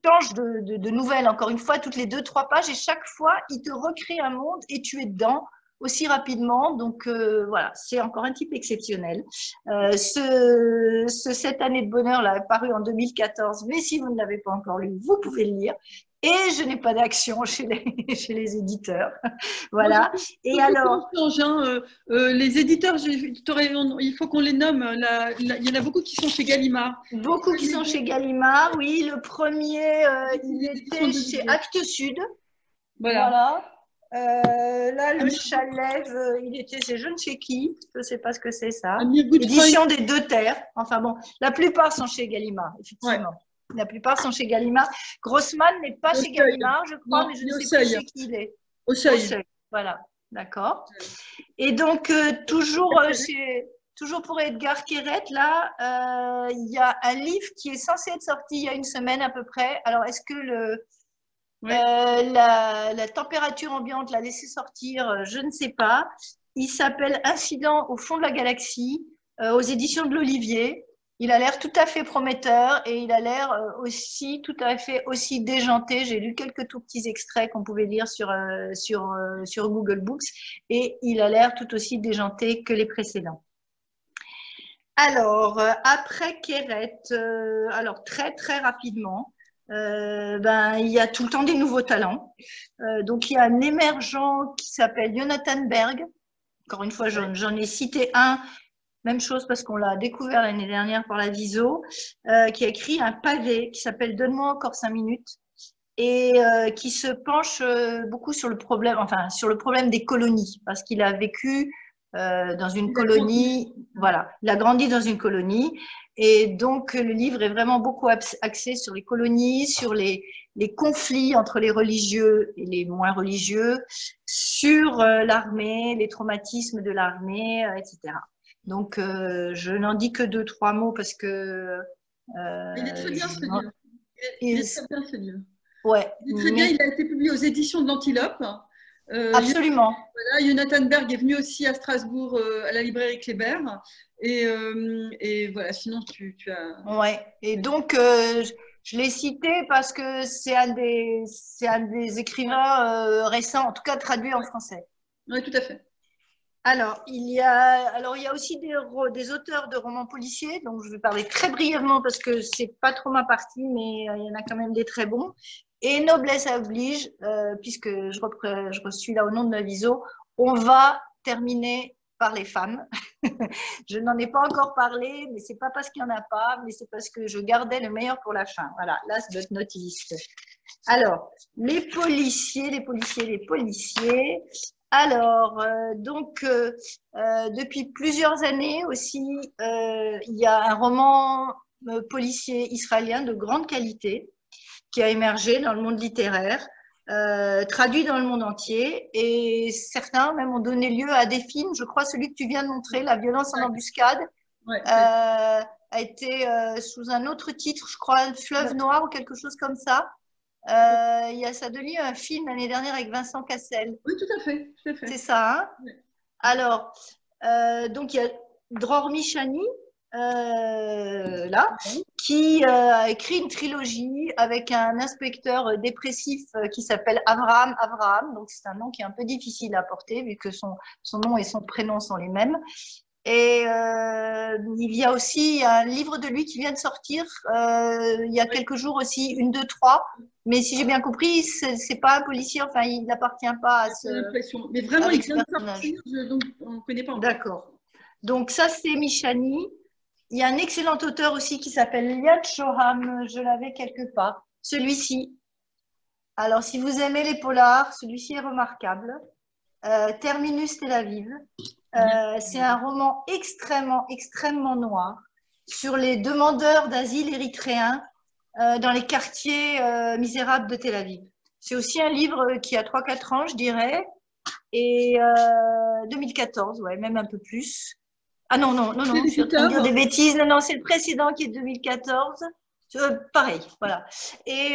change de nouvelles, encore une fois, toutes les 2-3 pages, et chaque fois, il te recrée un monde et tu es dedans aussi rapidement. Donc, voilà, c'est encore un type exceptionnel. Cette année de bonheur là, est paru en 2014, mais si vous ne l'avez pas encore lu, vous pouvez le lire. Et je n'ai pas d'action chez les éditeurs. Voilà. Et alors, les éditeurs, il faut qu'on les nomme. Il y en a beaucoup qui sont chez Gallimard. Beaucoup qui sont chez Gallimard, oui. Le premier, il était chez Actes Sud. Voilà. Là, le Chalève, il était chez je ne sais qui. Je ne sais pas ce que c'est ça. Édition des Deux Terres. Enfin bon, la plupart sont chez Gallimard, effectivement. Ouais. La plupart sont chez Gallimard. Grossman n'est pas chez Gallimard, je crois, mais je ne sais pas chez qui il est. Au Seuil. Voilà, d'accord. Et donc, toujours pour Edgar Kéret, là, il y a un livre qui est censé être sorti il y a une semaine à peu près. Alors, est-ce que la température ambiante l'a laissé sortir? Je ne sais pas. Il s'appelle Incident au fond de la galaxie, aux éditions de l'Olivier. Il a l'air tout à fait prometteur et il a l'air aussi tout à fait aussi déjanté. J'ai lu quelques tout petits extraits qu'on pouvait lire sur Google Books et il a l'air tout aussi déjanté que les précédents. Alors, après Kéret, alors très très rapidement, il y a tout le temps des nouveaux talents. Donc, il y a un émergent qui s'appelle Jonathan Berg. Encore une fois, j'en ai cité un. Même chose parce qu'on l'a découvert l'année dernière par la Viso, qui a écrit un pavé qui s'appelle « Donne-moi encore 5 minutes » et qui se penche beaucoup sur le problème des colonies, parce qu'il a vécu dans une colonie, voilà, il a grandi dans une colonie, et donc le livre est vraiment beaucoup axé sur les colonies, sur les conflits entre les religieux et les moins religieux, sur l'armée, les traumatismes de l'armée, etc. Donc, je n'en dis que 2-3 mots parce que… il est très bien ce livre. Il est très bien ce livre. Ouais. Il est très bien, il a été publié aux éditions de l'Antilope. Absolument. Voilà, Jonathan Berg est venu aussi à Strasbourg à la librairie Kléber. Et voilà, sinon tu as… Ouais, et donc je l'ai cité parce que c'est un des écrivains récents, en tout cas traduit en français. Oui, tout à fait. Alors, il y a aussi des auteurs de romans policiers, donc je vais parler très brièvement parce que c'est pas trop ma partie, mais il y en a quand même des très bons. Et Noblesse oblige, puisque je suis là au nom de la Viso, on va terminer par les femmes. Je n'en ai pas encore parlé, mais c'est pas parce qu'il n'y en a pas, mais c'est parce que je gardais le meilleur pour la fin. Voilà, last but not least. Alors, les policiers. Alors, depuis plusieurs années aussi, il y a un roman policier israélien de grande qualité qui a émergé dans le monde littéraire, traduit dans le monde entier, et certains même ont donné lieu à des films. Je crois celui que tu viens de montrer, La violence en embuscade, a été sous un autre titre, je crois, Fleuve noir ou quelque chose comme ça. Il y a ça de lieu un film l'année dernière avec Vincent Cassel. Oui, tout à fait. C'est ça, hein? Oui. Alors, donc il y a Dror Michani, qui a écrit une trilogie avec un inspecteur dépressif qui s'appelle Avraham. Donc c'est un nom qui est un peu difficile à porter vu que son nom et son prénom sont les mêmes. Et il y a aussi un livre de lui qui vient de sortir il y a quelques jours aussi, 1, 2, 3. Mais si j'ai bien compris, c'est pas un policier, enfin il n'appartient pas à ce… Mais vraiment, il vient de sortir, donc on ne connaît pas encore. D'accord. Donc ça, c'est Michani. Il y a un excellent auteur aussi qui s'appelle Liad Shoham, je l'avais quelque part. Celui-ci. Alors, si vous aimez les polars, celui-ci est remarquable. Terminus Tel Aviv. C'est un roman extrêmement noir sur les demandeurs d'asile érythréens dans les quartiers misérables de Tel Aviv. C'est aussi un livre qui a 3-4 ans, je dirais, et 2014, ouais, même un peu plus. Ah non, non, non, non, je suis en train de dire des bêtises. Non, non, c'est le précédent qui est 2014. Pareil, voilà. Et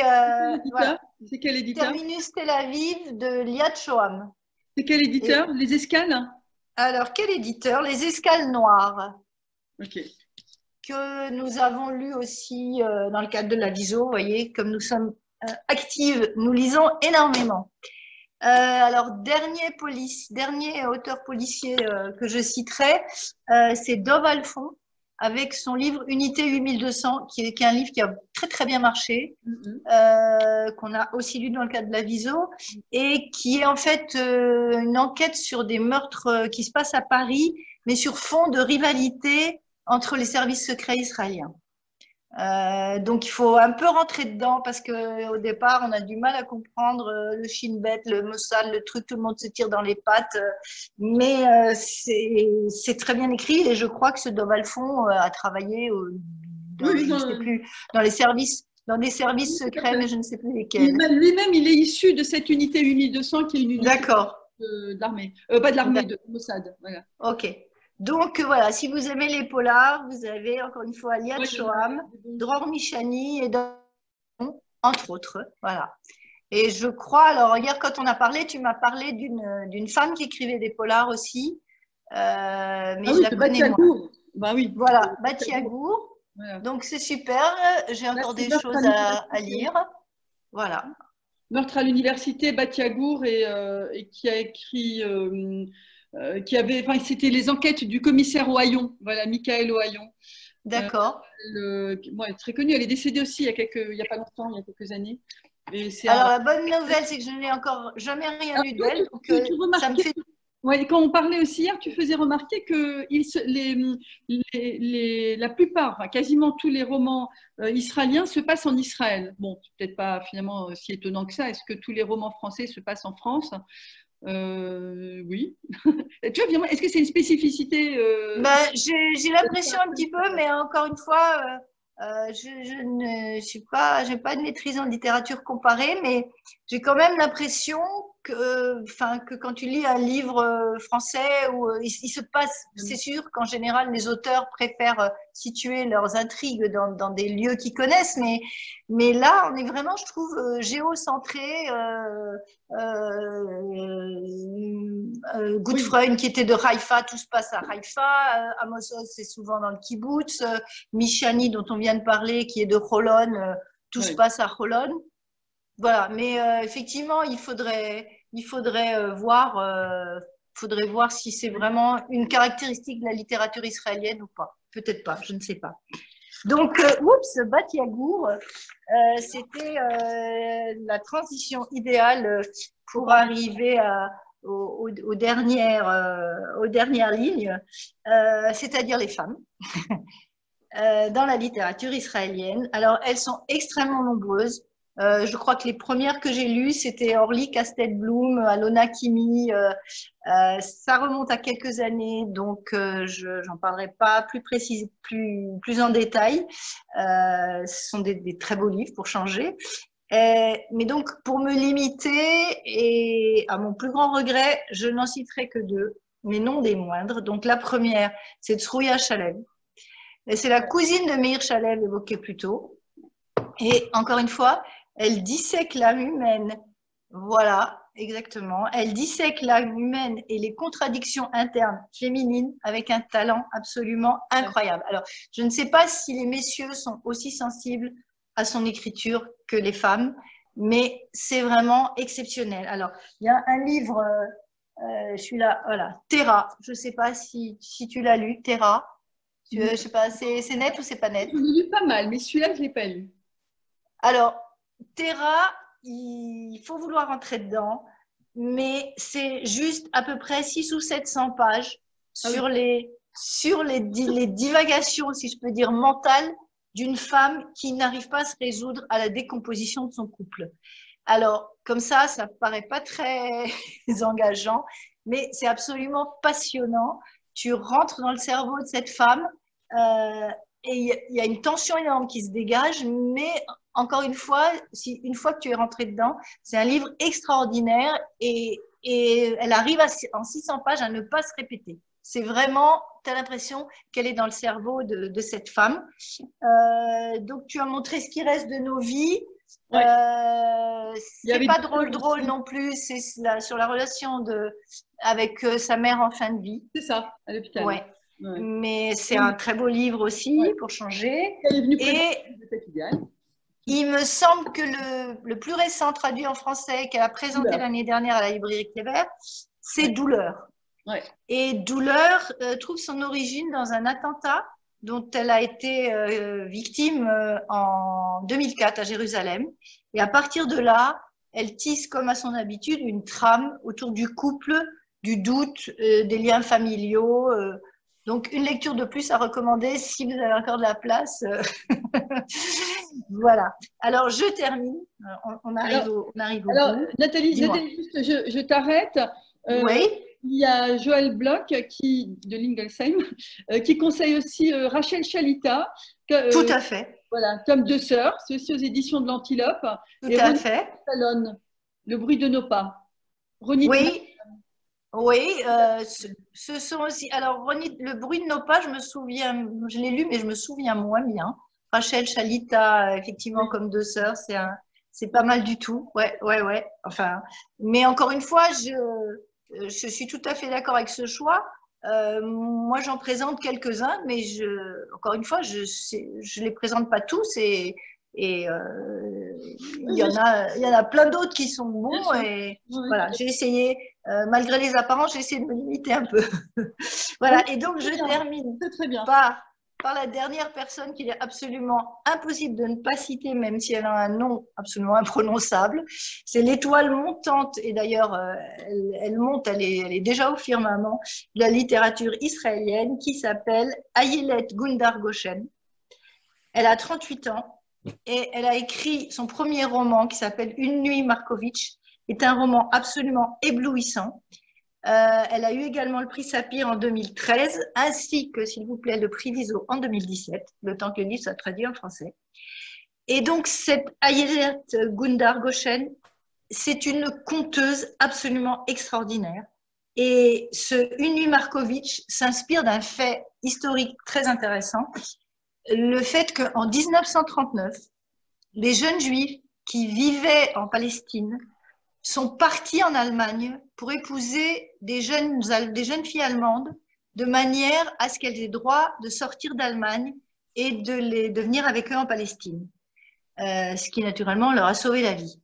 voilà. C'est quel éditeur? Terminus Tel Aviv de Liad Shoham. C'est quel éditeur? Les Escales? Alors, quel éditeur? Les Escales Noires. Ok. Que nous avons lu aussi dans le cadre de la viso. Vous voyez, comme nous sommes actives, nous lisons énormément. Alors, dernier auteur policier que je citerai, c'est Dov Alphon, avec son livre Unité 8200, qui est un livre qui a très très bien marché, qu'on a aussi lu dans le cadre de la viso, et qui est en fait une enquête sur des meurtres qui se passent à Paris, mais sur fond de rivalité entre les services secrets israéliens. Donc il faut un peu rentrer dedans parce qu'au départ on a du mal à comprendre le Shin Bet, le Mossad, le truc, tout le monde se tire dans les pattes, mais c'est très bien écrit et je crois que ce Dov Alphon a travaillé je ne sais plus, dans des services secrets, mais je ne sais plus lesquels. Lui-même il est issu de cette unité 8200 qui est une unité d'armée, pas de l'armée, de Mossad. Voilà. Ok. Donc voilà, si vous aimez les polars, vous avez encore une fois Liad Shoham, Dror Mishani et entre autres. Voilà. Et je crois, alors hier quand on a parlé, tu m'as parlé d'une femme qui écrivait des polars aussi. Mais je la connais moins. Bah oui. Voilà, Bati Agour. Voilà. Donc c'est super, j'ai encore des choses à lire. Voilà. Meurtre à l'université, Bati Agour et qui a écrit. C'était les enquêtes du commissaire Ohayon, voilà, Michael Ohayon. D'accord. Elle est très connue, elle est décédée aussi il y a pas longtemps, il y a quelques années. Alors la bonne nouvelle, c'est que je n'ai encore jamais rien lu d'elle. Ça me fait... Ouais, quand on parlait aussi hier, tu faisais remarquer que la plupart, quasiment tous les romans israéliens se passent en Israël. Bon, c'est peut-être pas finalement si étonnant que ça. Est-ce que tous les romans français se passent en France? Oui. Tu vois, est-ce que c'est une spécificité j'ai l'impression un petit peu, mais encore une fois, je ne suis pas, j'ai pas de maîtrise en littérature comparée, mais j'ai quand même l'impression que quand tu lis un livre français où il se passe, c'est sûr qu'en général les auteurs préfèrent situer leurs intrigues dans des lieux qu'ils connaissent, mais là on est vraiment, je trouve, géocentré. Gutfreund qui était de Haïfa, tout se passe à Haïfa. Amos Oz, c'est souvent dans le kibbutz. Mishani, dont on vient de parler, qui est de Holon, tout se passe à Holon. Voilà, mais effectivement, il faudrait voir si c'est vraiment une caractéristique de la littérature israélienne ou pas. Peut-être pas, je ne sais pas. Donc, Bati Agour, c'était la transition idéale pour arriver aux dernières lignes, c'est-à-dire les femmes, dans la littérature israélienne. Alors, elles sont extrêmement nombreuses. Je crois que les premières que j'ai lues, c'était Orly Castelblum, Alona Kimi. Ça remonte à quelques années, donc je n'en parlerai pas plus en détail. Ce sont des très beaux livres pour changer. Mais donc, pour me limiter, et à mon plus grand regret, je n'en citerai que deux, mais non des moindres. Donc, la première, c'est Tzrouya Shalev. Et c'est la cousine de Meir Shalev évoquée plus tôt. Et encore une fois, elle dissèque l'âme humaine. Voilà, exactement. Elle dissèque l'âme humaine et les contradictions internes féminines avec un talent absolument incroyable. Alors, je ne sais pas si les messieurs sont aussi sensibles à son écriture que les femmes, mais c'est vraiment exceptionnel. Alors, il y a un livre, celui-là, voilà, Terra. Je ne sais pas si tu l'as lu, Terra. Je ne sais pas, c'est net ou c'est pas net? Je l'ai lu pas mal, mais celui-là, je ne l'ai pas lu. Alors, Terra, il faut vouloir rentrer dedans, mais c'est juste à peu près 600 ou 700 pages sur les divagations, si je peux dire, mentales d'une femme qui n'arrive pas à se résoudre à la décomposition de son couple. Alors, comme ça ne paraît pas très engageant, mais c'est absolument passionnant. Tu rentres dans le cerveau de cette femme et il y a une tension énorme qui se dégage, mais encore une fois, une fois que tu es rentré dedans, c'est un livre extraordinaire et elle arrive en 600 pages à ne pas se répéter. C'est vraiment, tu as l'impression qu'elle est dans le cerveau de cette femme. Donc, tu as montré ce qui reste de nos vies. Ouais. C'est pas drôle non plus, c'est sur la relation avec sa mère en fin de vie. C'est ça, à l'hôpital. Ouais. Mais c'est un très beau livre aussi pour changer. Elle est venue et il me semble que le plus récent traduit en français qu'elle a présenté l'année dernière à la librairie Kléber, c'est Douleur. Ouais. Et Douleur trouve son origine dans un attentat dont elle a été victime en 2004 à Jérusalem. Et à partir de là, elle tisse comme à son habitude une trame autour du couple, du doute, des liens familiaux. Donc une lecture de plus à recommander si vous avez encore de la place. Voilà. Alors je termine. On arrive au bout. Nathalie, juste, je t'arrête. Oui. Il y a Joël Bloch de Lingelsheim qui conseille aussi Rachel Chalita. Tout à fait. Voilà, comme deux sœurs. C'est aussi aux éditions de l'Antilope. Tout à fait. Talon, Le bruit de nos pas. Ronit oui, ce sont aussi. Alors, Le bruit de nos pas, je me souviens, je l'ai lu, mais je me souviens moins bien. Rachel Chalita, effectivement, comme deux sœurs, c'est pas mal du tout. Ouais. Enfin, mais encore une fois, je suis tout à fait d'accord avec ce choix. Moi, j'en présente quelques-uns, mais encore une fois, je les présente pas tous et il y en a plein d'autres qui sont bons et voilà, j'ai essayé, malgré les apparences, j'ai essayé de me limiter un peu. Voilà, et donc je termine par la dernière personne qu'il est absolument impossible de ne pas citer, même si elle a un nom absolument imprononçable. C'est l'étoile montante, et d'ailleurs, elle monte, elle est déjà au firmament, de la littérature israélienne, qui s'appelle Ayelet Gundar Goshen. Elle a 38 ans et elle a écrit son premier roman qui s'appelle Une nuit Markovitch. C'est un roman absolument éblouissant. Elle a eu également le prix Sapir en 2013, ainsi que, s'il vous plaît, le prix Viso en 2017, le temps que le livre soit traduit en français. Et donc, cette Ayelet Gundar Goshen, c'est une conteuse absolument extraordinaire. Et ce Une nuit Markovitch s'inspire d'un fait historique très intéressant, le fait qu'en 1939, les jeunes juifs qui vivaient en Palestine sont partis en Allemagne pour épouser des jeunes filles allemandes de manière à ce qu'elles aient droit de sortir d'Allemagne et de venir avec eux en Palestine, ce qui naturellement leur a sauvé la vie.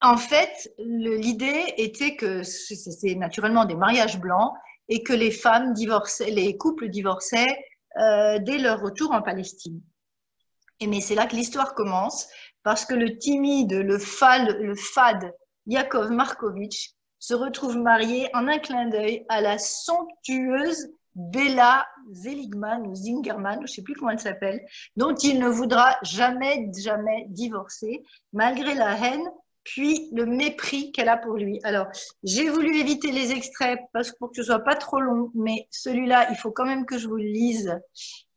En fait, l'idée était que c'est naturellement des mariages blancs et que les femmes divorçaient, les couples divorçaient dès leur retour en Palestine. Mais c'est là que l'histoire commence, parce que le timide, le fade Yaakov Markovitch se retrouve marié en un clin d'œil à la somptueuse Bella Seligman ou Zingerman, je ne sais plus comment elle s'appelle, dont il ne voudra jamais divorcer, malgré la haine puis le mépris qu'elle a pour lui. Alors, j'ai voulu éviter les extraits pour que ce soit pas trop long, mais celui-là, il faut quand même que je vous le lise.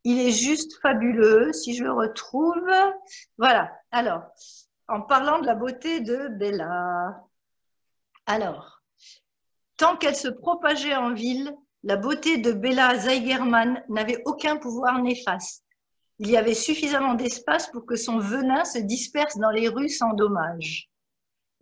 Il est juste fabuleux, si je le retrouve. Voilà. Alors, en parlant de la beauté de Bella. Alors, tant qu'elle se propageait en ville, la beauté de Bella Zeigerman n'avait aucun pouvoir néfaste. Il y avait suffisamment d'espace pour que son venin se disperse dans les rues sans dommage.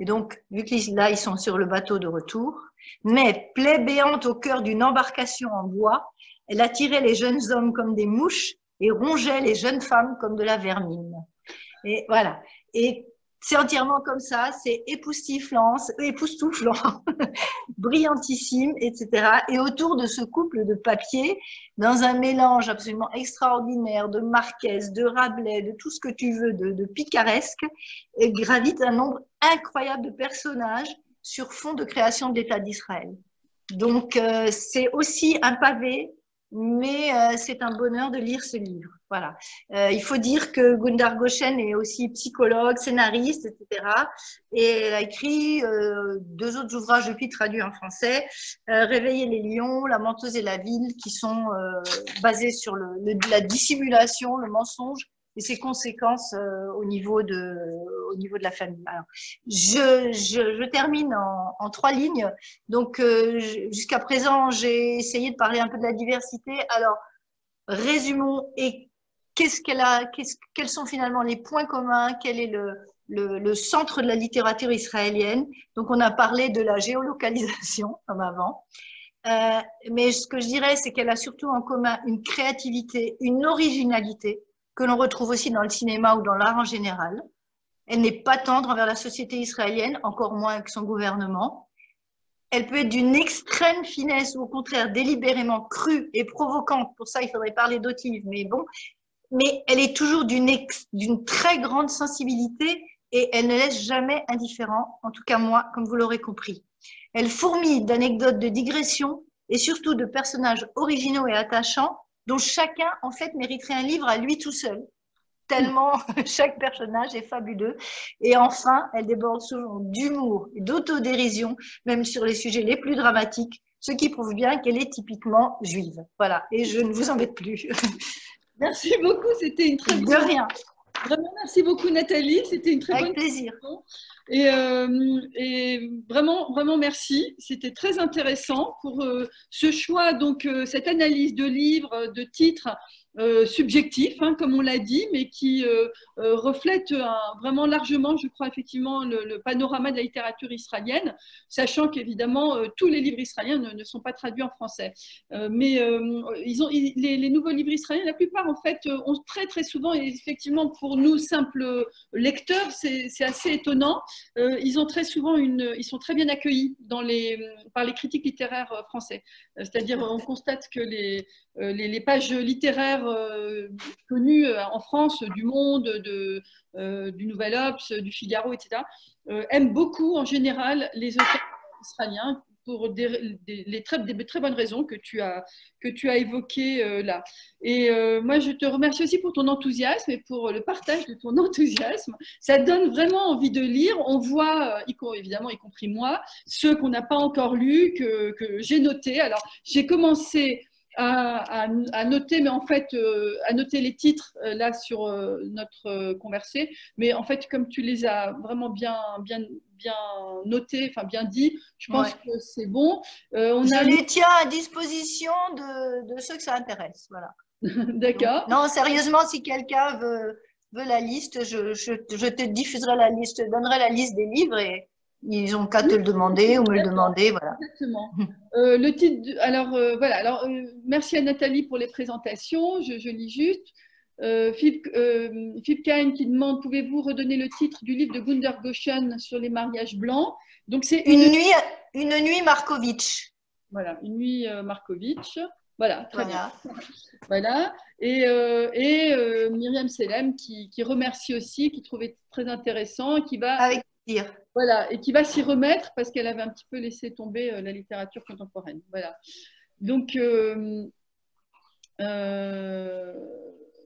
Et donc, vu que là, ils sont sur le bateau de retour, mais plaie béante au cœur d'une embarcation en bois, elle attirait les jeunes hommes comme des mouches et rongeait les jeunes femmes comme de la vermine. Et voilà. Et c'est entièrement comme ça, c'est époustouflant, brillantissime, etc. Et autour de ce couple de papier, dans un mélange absolument extraordinaire de Marquez, de Rabelais, de tout ce que tu veux, de picaresque, gravite un nombre incroyable de personnages sur fond de création de l'État d'Israël. Donc, c'est aussi un pavé, mais c'est un bonheur de lire ce livre. Voilà. Il faut dire que Gundar Goshen est aussi psychologue, scénariste, etc. Et elle a écrit 2 autres ouvrages depuis traduits en français, Réveiller les lions, La menteuse et la ville, qui sont basés sur la dissimulation, le mensonge et ses conséquences au niveau de la famille. Alors, je termine en 3 lignes. Donc, jusqu'à présent, j'ai essayé de parler un peu de la diversité. Alors, résumons, et quels sont finalement les points communs, quel est le centre de la littérature israélienne. Donc, on a parlé de la géolocalisation, comme avant. Mais ce que je dirais, c'est qu'elle a surtout en commun une créativité, une originalité que l'on retrouve aussi dans le cinéma ou dans l'art en général. Elle n'est pas tendre envers la société israélienne, encore moins avec son gouvernement. Elle peut être d'une extrême finesse ou au contraire délibérément crue et provocante. Pour ça, il faudrait parler d'autres livres, mais bon. Mais elle est toujours d'une très grande sensibilité et elle ne laisse jamais indifférent, en tout cas moi, comme vous l'aurez compris. Elle fourmille d'anecdotes, de digressions et surtout de personnages originaux et attachants dont chacun, en fait, mériterait un livre à lui tout seul. Tellement chaque personnage est fabuleux. Et enfin, elle déborde souvent d'humour et d'autodérision, même sur les sujets les plus dramatiques, ce qui prouve bien qu'elle est typiquement juive. Voilà, et je ne vous embête plus. Merci beaucoup, c'était une très bonne... De rien. Vraiment, merci beaucoup Nathalie, c'était une très bonne... Avec plaisir. Et vraiment, vraiment merci. C'était très intéressant pour ce choix, donc cette analyse de livres, de titres subjectifs, hein, comme on l'a dit, mais qui reflète vraiment largement, je crois, effectivement, le panorama de la littérature israélienne, sachant qu'évidemment, tous les livres israéliens ne sont pas traduits en français. Mais les nouveaux livres israéliens, la plupart, en fait, ont très, très souvent, et effectivement, pour nous, simples lecteurs, c'est assez étonnant. Ils ont très souvent ils sont très bien accueillis par les critiques littéraires français. C'est-à-dire, on constate que les pages littéraires connues en France, du Monde, du Nouvel Obs, du Figaro, etc., aiment beaucoup en général les auteurs israéliens pour des très bonnes raisons que tu as évoquées là. Et moi, je te remercie aussi pour ton enthousiasme et pour le partage de ton enthousiasme. Ça donne vraiment envie de lire. On voit, évidemment, y compris moi, ceux qu'on n'a pas encore lus, que j'ai notés. Alors, j'ai commencé à noter, mais en fait, à noter les titres là sur notre conversé. Mais en fait, comme tu les as vraiment bien notés, enfin bien dit, je pense que c'est bon. Je les tiens à disposition de ceux que ça intéresse. Voilà. D'accord. Non, sérieusement, si quelqu'un veut la liste, je te diffuserai la liste, je donnerai la liste des livres et ils ont qu'à te le demander ou me le demander, voilà. Exactement. Le titre, alors voilà. Alors merci à Nathalie pour les présentations. Je lis juste. Philippe Kahn qui demande: pouvez-vous redonner le titre du livre de Gunder Goshen sur les mariages blancs? Donc c'est une nuit Markovitch. Voilà, une nuit Markovitch. Voilà, très bien. Voilà. Et Myriam Selem qui remercie aussi, qui trouvait très intéressant, qui va. Avec plaisir. Voilà, et qui va s'y remettre parce qu'elle avait un petit peu laissé tomber la littérature contemporaine. Voilà. Donc,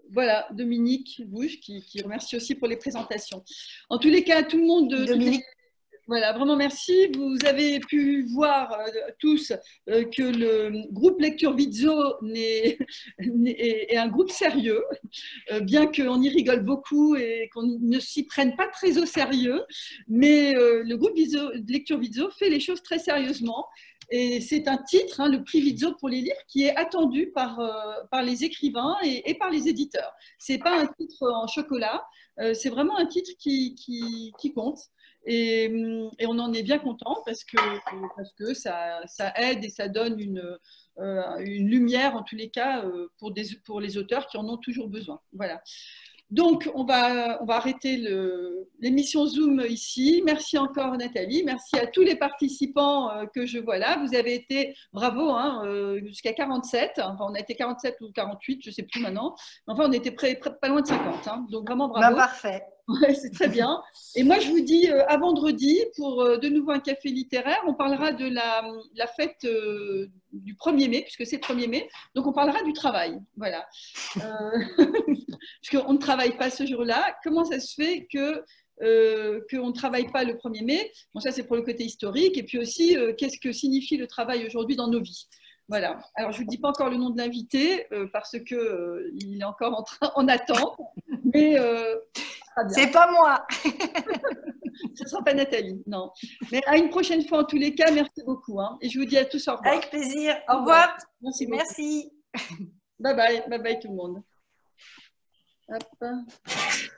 voilà, Dominique Bouche qui remercie aussi pour les présentations. En tous les cas, tout le monde... Dominique. Voilà, vraiment merci. Vous avez pu voir tous que le groupe Lecture Vizzo est un groupe sérieux, bien qu'on y rigole beaucoup et qu'on ne s'y prenne pas très au sérieux. Mais le groupe Lecture Vizzo fait les choses très sérieusement. Et c'est un titre, hein, le prix Vizzo pour les livres, qui est attendu par les écrivains et par les éditeurs. Ce n'est pas un titre en chocolat, c'est vraiment un titre qui compte. Et on en est bien content parce que ça aide et ça donne une lumière, en tous les cas, pour les auteurs qui en ont toujours besoin. Voilà. Donc, on va arrêter l'émission Zoom ici. Merci encore Nathalie. Merci à tous les participants que je vois là. Vous avez été, bravo, hein, jusqu'à 47. Enfin, on a été 47 ou 48, je ne sais plus maintenant. Enfin, on était pas loin de 50. Hein. Donc, vraiment bravo. Bah, parfait. Ouais, c'est très bien. Et moi, je vous dis à vendredi pour de nouveau un café littéraire. On parlera de la fête du 1er mai, puisque c'est le 1er mai. Donc, on parlera du travail. Voilà. Parce qu'on ne travaille pas ce jour-là. Comment ça se fait qu'on ne travaille pas le 1er mai? Bon, ça, c'est pour le côté historique. Et puis aussi, qu'est-ce que signifie le travail aujourd'hui dans nos vies? Voilà. Alors, je ne vous dis pas encore le nom de l'invité parce qu'il est encore en attente. Mais c'est pas moi. ce ne sera pas Nathalie, non. Mais à une prochaine fois, en tous les cas, merci beaucoup. Hein. Et je vous dis à tous au revoir. Avec plaisir. Au revoir. Merci beaucoup. Merci. Bye bye tout le monde. Hop.